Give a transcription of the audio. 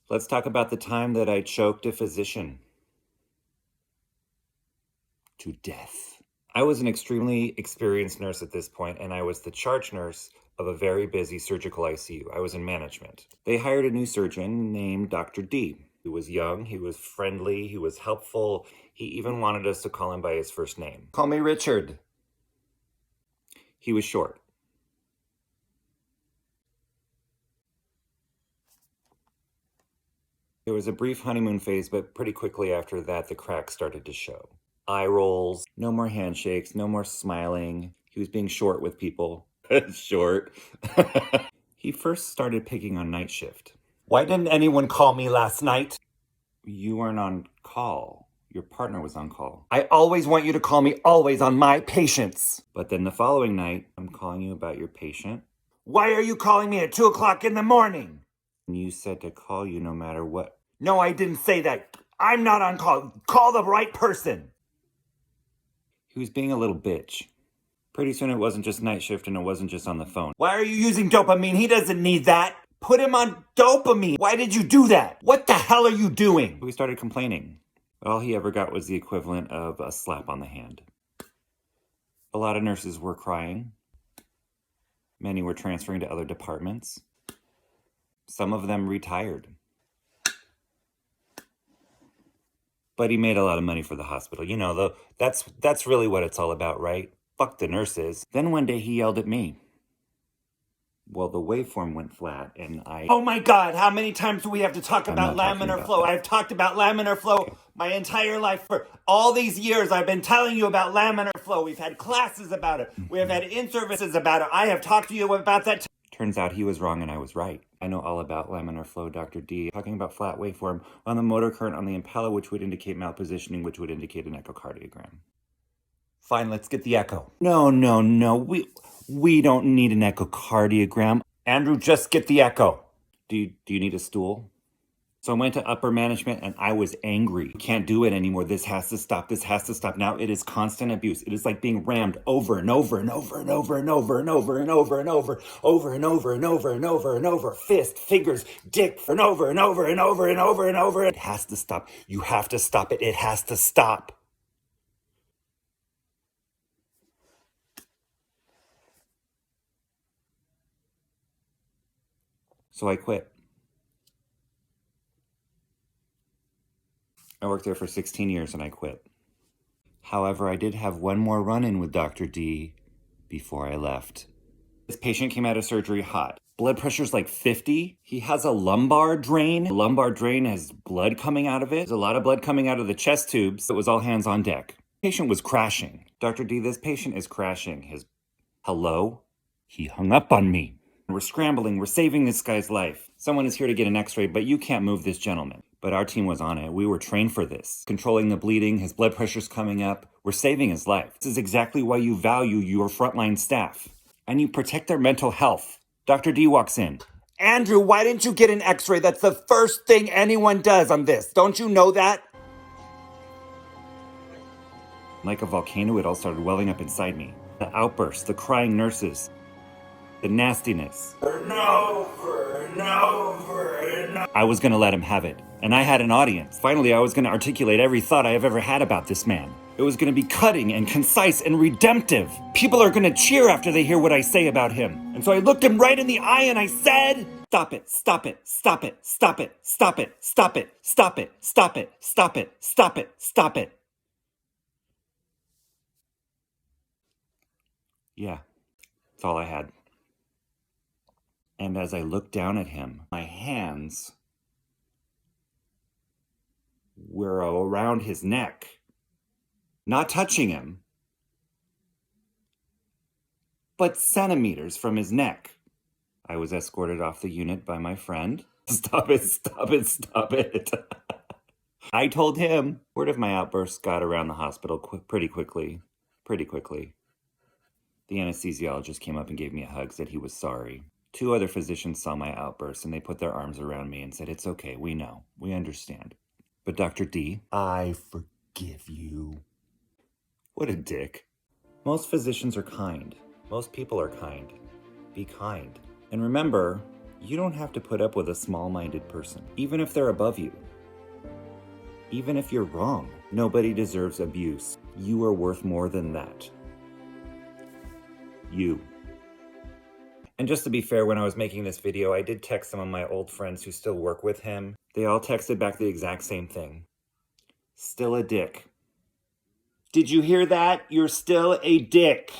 Let's talk about the time that I choked a physician to death. I was an extremely experienced nurse at this point, and I was the charge nurse of a very busy surgical ICU. I was in management. They hired a new surgeon named Dr. D. He was young, he was friendly, he was helpful. He even wanted us to call him by his first name. Call me Richard. He was short. There was a brief honeymoon phase, but pretty quickly after that, the cracks started to show. Eye rolls, no more handshakes, no more smiling. He was being short with people. Short. He first started picking on night shift. Why didn't anyone call me last night? You weren't on call. Your partner was on call. I always want you to call me always on my patients. But then the following night, I'm calling you about your patient. Why are you calling me at 2 o'clock in the morning? You said to call you no matter what. No, I didn't say that. I'm not on call. Call the right person. He was being a little bitch. Pretty soon it wasn't just night shift and it wasn't just on the phone. Why are you using dopamine? He doesn't need that. Put him on dopamine. Why did you do that? What the hell are you doing? We started complaining. All he ever got was the equivalent of a slap on the hand. A lot of nurses were crying. Many were transferring to other departments. Some of them retired. But he made a lot of money for the hospital. You know, though, that's really what it's all about, right? Fuck the nurses. Then one day he yelled at me. Well, the waveform went flat and Oh my God, how many times do we have to talk about laminar flow? I've talked about laminar flow my entire life. For all these years, I've been telling you about laminar flow. We've had classes about it. We have had in-services about it. I have talked to you about that. Turns out he was wrong and I was right. I know all about laminar flow, Dr. D. Talking about flat waveform on the motor current on the impella, which would indicate malpositioning, which would indicate an echocardiogram. Fine, let's get the echo. No. We don't need an echocardiogram. Andrew, just get the echo. Do you need a stool? So I went to upper management and I was angry. Can't do it anymore. This has to stop. This has to stop. Now it is constant abuse. It is like being rammed over and over and over and over and over and over and over and over, over and over and over and over and over, fist, fingers, dick, and over and over and over and over and over. It has to stop. You have to stop it. It has to stop. So I quit. I worked there for 16 years and I quit. However, I did have one more run-in with Dr. D before I left. This patient came out of surgery hot. Blood pressure's like 50. He has a lumbar drain. The lumbar drain has blood coming out of it. There's a lot of blood coming out of the chest tubes. It was all hands on deck. Patient was crashing. Dr. D, this patient is crashing. Hello? He hung up on me. We're scrambling. We're saving this guy's life. Someone is here to get an x-ray, but you can't move this gentleman. But our team was on it. We were trained for this. Controlling the bleeding, his blood pressure's coming up. We're saving his life. This is exactly why you value your frontline staff. And you protect their mental health. Dr. D walks in. Andrew, why didn't you get an x-ray? That's the first thing anyone does on this. Don't you know that? Like a volcano, it all started welling up inside me. The outbursts, the crying nurses, the nastiness. No. I was gonna let him have it. And I had an audience. Finally, I was gonna articulate every thought I have ever had about this man. It was gonna be cutting and concise and redemptive. People are gonna cheer after they hear what I say about him. And so I looked him right in the eye and I said, stop it, stop it, stop it, stop it, stop it, stop it, stop it, stop it, stop it, stop it, stop it. Yeah, that's all I had. And as I looked down at him, my hands were around his neck, not touching him, but centimeters from his neck. I was escorted off the unit by my friend. Stop it, stop it, stop it. I told him. Word of my outburst got around the hospital pretty quickly. The anesthesiologist came up and gave me a hug, said he was sorry. 2 other physicians saw my outburst and they put their arms around me and said, it's okay, we know, we understand. But Dr. D, I forgive you. What a dick. Most physicians are kind. Most people are kind. Be kind. And remember, You don't have to put up with a small-minded person, even if they're above you. Even if you're wrong, nobody deserves abuse. You are worth more than that. You. And just to be fair, when I was making this video, I did text some of my old friends who still work with him. They all texted back the exact same thing. Still a dick. Did you hear that? You're still a dick.